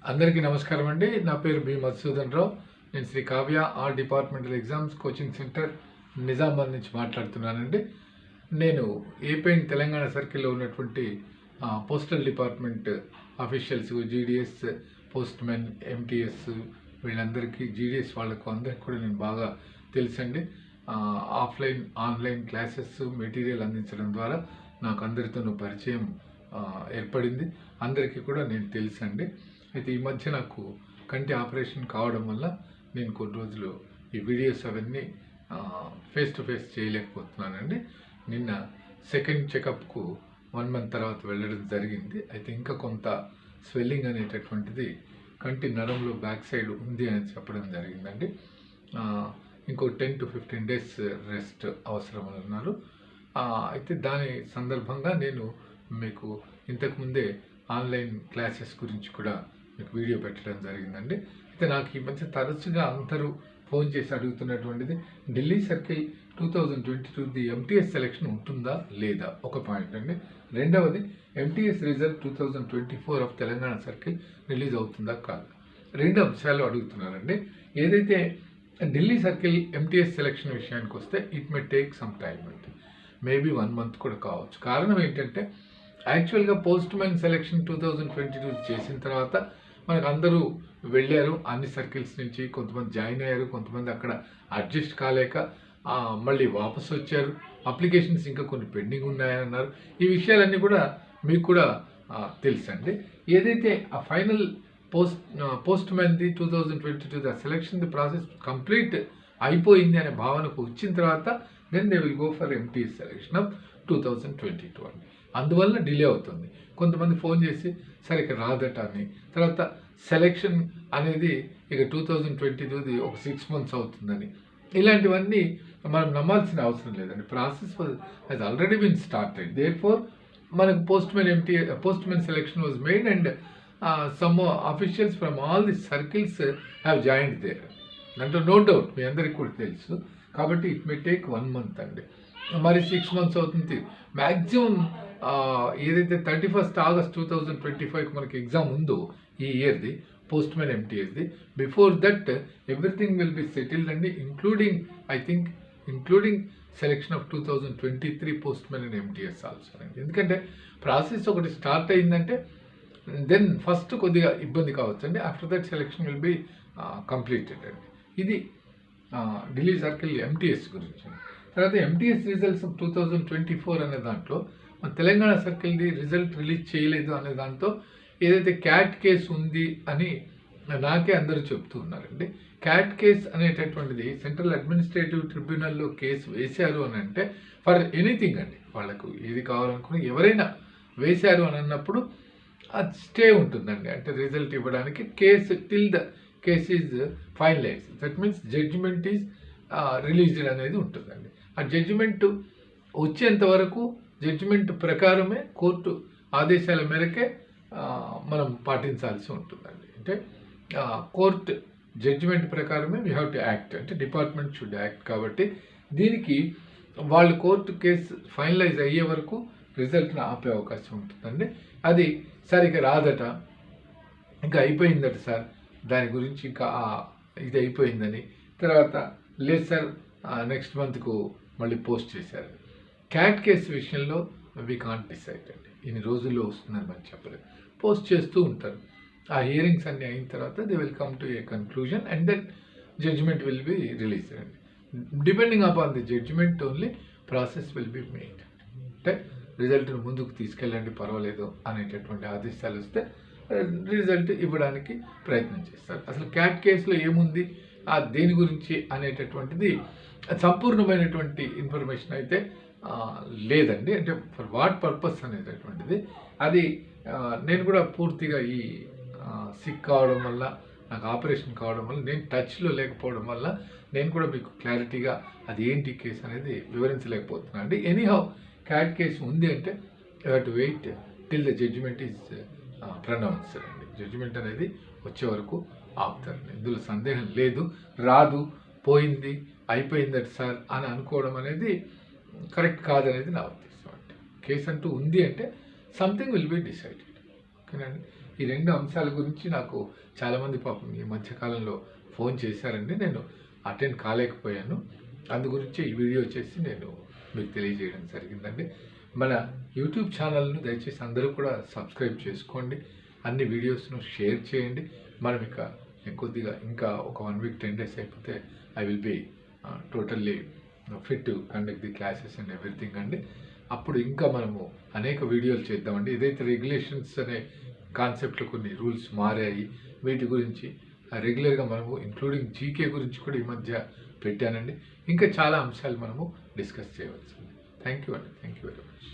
అందరికీ నమస్కారం అండి. నా పేరు బి మధుసూదన్ రావు. నేను Sri Kavya all departmental exams coaching centre Nizamabad నుంచి మాట్లాడుతున్నానండి. నేను ఏపీఎన్ తెలంగాణ సర్కిల్లో ఉన్నటువంటి postal department officials, GDS, postmen, MTS వీళ్ళందరికీ, జీడిఎస్ వాళ్ళకు అందరికీ కూడా నేను బాగా తెలుసండి. ఆఫ్లైన్ ఆన్లైన్ క్లాసెస్ మెటీరియల్ అందించడం ద్వారా నాకు అందరితోనూ పరిచయం ఏర్పడింది. అందరికీ కూడా నేను తెలుసండి. అయితే ఈ మధ్య నాకు కంటి ఆపరేషన్ కావడం వల్ల నేను కొన్ని రోజులు ఈ వీడియోస్ అవన్నీ ఫేస్ టు ఫేస్ చేయలేకపోతున్నానండి. నిన్న సెకండ్ చెకప్కు 1 month తర్వాత వెళ్ళడం జరిగింది. అయితే ఇంకా కొంత స్వెల్లింగ్ అనేటటువంటిది కంటి నరంలో బ్యాక్ సైడ్ ఉంది అని చెప్పడం జరిగిందండి. ఇంకో 10 to 15 days రెస్ట్ అవసరం అని అన్నారు. అయితే దాని సందర్భంగా నేను మీకు ఇంతకుముందే ఆన్లైన్ క్లాసెస్ గురించి కూడా మీకు వీడియో పెట్టడం జరిగిందండి. అయితే నాకు ఈ మధ్య తరచుగా అందరూ ఫోన్ చేసి అడుగుతున్నటువంటిది, ఢిల్లీ సర్కిల్ 2022 ఎంటీఎస్ సెలెక్షన్ ఉంటుందా లేదా, ఒక పాయింట్ అండి. రెండవది, MTS result 2024 of Telangana circle release అవుతుందా కాదు. 2 అంశాలు అడుగుతున్నారండి. ఏదైతే ఢిల్లీ సర్కిల్ ఎంటీఎస్ సెలెక్షన్ విషయానికి వస్తే it may take some time అండి. మేబీ 1 month కూడా కావచ్చు. కారణం ఏంటంటే యాక్చువల్గా పోస్ట్ మ్యాన్ సెలెక్షన్ 2022 చేసిన తర్వాత మనకు అందరూ వెళ్ళారు అన్ని సర్కిల్స్ నుంచి. కొంతమంది జాయిన్ అయ్యారు, కొంతమంది అక్కడ అడ్జస్ట్ కాలేక మళ్ళీ వాపసు వచ్చారు. అప్లికేషన్స్ ఇంకా కొన్ని పెండింగ్ ఉన్నాయన్నారు. ఈ విషయాలన్నీ కూడా మీకు కూడా తెలుసండి. ఏదైతే ఆ ఫైనల్ పోస్ట్ మ్యాన్ది 2022 the selection the process complete అయిపోయింది అనే భావనకు వచ్చిన తర్వాత then they will go for MTS selection of 2022 అండి. అందువల్ల డిలే అవుతుంది. కొంతమంది ఫోన్ చేసి సరే ఇక రాదట అని, తర్వాత సెలెక్షన్ అనేది ఇక 2022 ఒక 6 months అవుతుందని, ఇలాంటివన్నీ మనం నమ్మాల్సిన అవసరం లేదండి. Process has already been started. Therefore మనకు postman selection was made and some officials from all the circles have joined there. అంటే నో డౌట్ మీ అందరికీ కూడా తెలుసు. కాబట్టి ఇట్ మే టేక్ 1 month అండి. మరి 6 months అవుతుంది. మ్యాక్సిమం ఏదైతే 31st August 2025 మనకి ఎగ్జామ్ ఉందో ఈ ఇయర్ది పోస్ట్ మ్యాన్ ఎంటీఎస్ది, before that everything will be settled అండి, including selection of 2023 postman and MTS also అండి. ఎందుకంటే ప్రాసెస్ ఒకటి స్టార్ట్ అయిందంటే దెన్ ఫస్ట్ కొద్దిగా ఇబ్బంది కావచ్చు అండి. After that selection will be completed అండి. ఇది ఢిల్లీ సర్కిల్ ఎంటీఎస్ గురించి. తర్వాత ఎంటీఎస్ రిజల్ట్స్ 2024 అనే దాంట్లో మన తెలంగాణ సర్కిల్ది రిజల్ట్ రిలీజ్ చేయలేదు అనే దాంతో ఏదైతే క్యాట్ కేసు ఉంది అని నాకే అందరూ చెప్తూ ఉన్నారండి. క్యాట్ కేస్ అనేటటువంటిది సెంట్రల్ అడ్మినిస్ట్రేటివ్ ట్రిబ్యునల్లో కేసు వేశారు అని అంటే ఫర్ ఎనీథింగ్ అండి, వాళ్ళకు ఏది కావాలనుకుని ఎవరైనా వేశారు అని అన్నప్పుడు అది స్టే ఉంటుందండి. అంటే రిజల్ట్ ఇవ్వడానికి case till the case is finalize, that means judgement is released అనేది ఉంటుందండి. ఆ జడ్జిమెంట్ వచ్చేంత వరకు జడ్జిమెంట్ ప్రకారమే కోర్టు ఆదేశాల మేరకే మనం పాటించాల్సి ఉంటుందండి. అంటే కోర్టు జడ్జిమెంట్ ప్రకారమే వీ హ్యావ్ టు యాక్ట్, అంటే డిపార్ట్మెంట్ షుడ్ యాక్ట్. కాబట్టి దీనికి వాళ్ళు కోర్టు కేసు ఫైనలైజ్ అయ్యే వరకు రిజల్ట్ని ఆపే అవకాశం ఉంటుందండి. అది సరిగ్గా రాదట, ఇంకా అయిపోయిందట సార్, దాని గురించి ఇంకా ఇది అయిపోయిందని, తర్వాత లేదు సార్ నెక్స్ట్ మంత్కు మళ్ళీ పోస్ట్ చేశారు. క్యాట్ కేసు విషయంలో వీ కాంట్ డిసైడ్ అండి. ఇన్ని రోజుల్లో వస్తుందని మనం చెప్పలేదు. పోస్ట్ చేస్తూ ఉంటారు. ఆ హియరింగ్స్ అన్నీ అయిన తర్వాత they will come to a conclusion and then judgement will be release అండి. Depending upon the judgement only process will be made. అంటే రిజల్ట్ను ముందుకు తీసుకెళ్ళండి పర్వాలేదు అనేటటువంటి ఆదేశాలు వస్తే రిజల్ట్ ఇవ్వడానికి ప్రయత్నం చేస్తారు. అసలు క్యాట్ కేసులో ఏముంది, దేని గురించి అనేటటువంటిది సంపూర్ణమైనటువంటి ఇన్ఫర్మేషన్ అయితే లేదండి. అంటే ఫర్ వాట్ పర్పస్ అనేటటువంటిది అది నేను కూడా పూర్తిగా ఈ సిక్ కావడం వల్ల, నాకు ఆపరేషన్ కావడం వల్ల, నేను టచ్లో లేకపోవడం వల్ల నేను కూడా మీకు క్లారిటీగా అది ఏంటి కేసు అనేది వివరించలేకపోతున్నాను అండి. ఎనీహౌ క్యాట్ కేసు ఉంది అంటే you have to wait till the judgement is pronounced అండి. జడ్జిమెంట్ అనేది వచ్చే వరకు ఆపుతారు. ఇందులో సందేహం లేదు. రాదు, పోయింది, అయిపోయిందట సార్ అని అనుకోవడం అనేది కరెక్ట్ కాదనేది నా ఉద్దేశం అండి. కేసు అంటూ ఉంది అంటే సంథింగ్ విల్ బి డిసైడెడ్. ఓకేనండి. ఈ 2 అంశాల గురించి నాకు చాలామంది పాపం ఈ మధ్యకాలంలో ఫోన్ చేశారండి. నేను అటెండ్ కాలేకపోయాను. అందు గురించి ఈ వీడియో చేసి నేను మీకు తెలియజేయడం జరిగిందండి. మన యూట్యూబ్ ఛానల్ను దయచేసి అందరూ కూడా సబ్స్క్రైబ్ చేసుకోండి. అన్ని వీడియోస్ను షేర్ చేయండి. మనం కొద్దిగా ఇంకా ఒక 1 వీక్ 10 డేస్ అయిపోతే I will be totally fit to conduct the classes and everything అండి. అప్పుడు ఇంకా మనము అనేక వీడియోలు చేద్దామండి. ఏదైతే రెగ్యులేషన్స్ అనే కాన్సెప్ట్లో కొన్ని రూల్స్ మారాయి, వీటి గురించి రెగ్యులర్గా మనము ఇంక్లూడింగ్ జీకే గురించి కూడా ఈ మధ్య పెట్టానండి. ఇంకా చాలా అంశాలు మనము డిస్కస్ చేయవలసింది. థ్యాంక్ యూ అండి. Thank you very much.